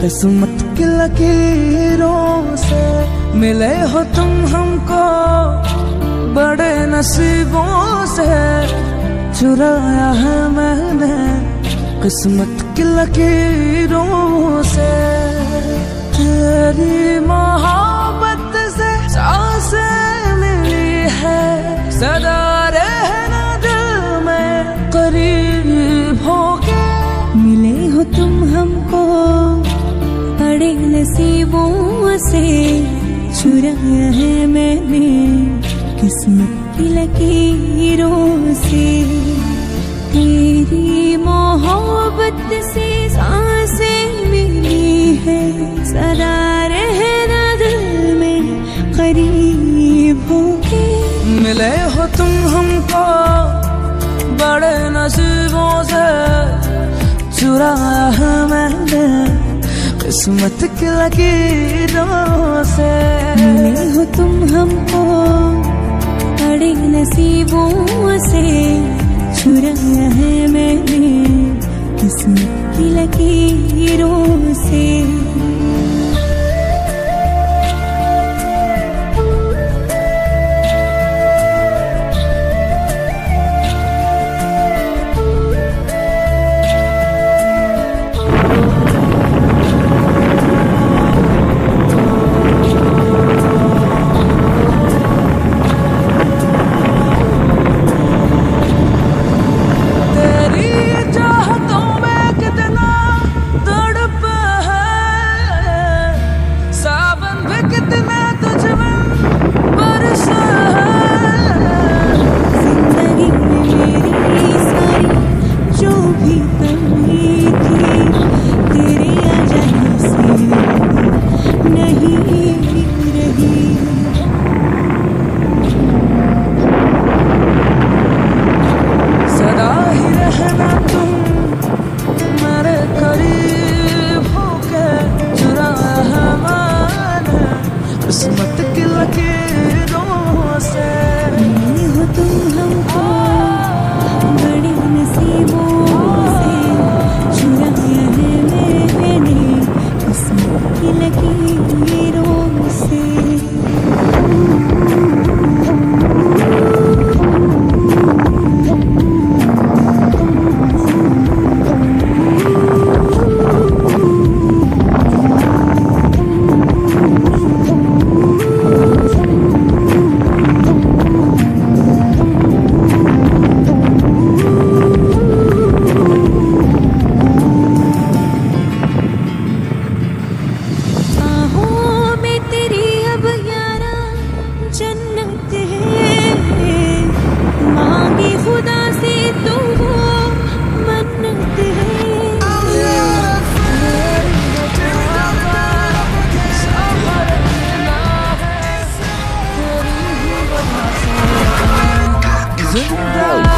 किस्मत की लकीरों से मिले हो तुम हमको, बड़े नसीबों से चुराया है मैंने किस्मत की लकीरों से। तेरी मोहब्बत से सांसें मिली है, सदा रहना दिल में करीब होके। मिले हो तुम हमको बड़े नसीबों से, चुराया है मैंने किस्मत की लकीरों से। तेरी मोहब्बत से सांसें मिली है, सदा रहना दिल में करीब होके। मिले हो तुम हमको बड़े नसीबों से, चुराया है मैंने किस्मत की लकीरों से। मिले हो तुम हमको बड़े नसीबों से, चुराया है मैंने किस्मत की लकीरों से। किस्मत की लकीरों से। मिले हो तुम हमको बड़ी नसीबों से, चुराया है मैंने किस्मत की लकीरों से। जिंदा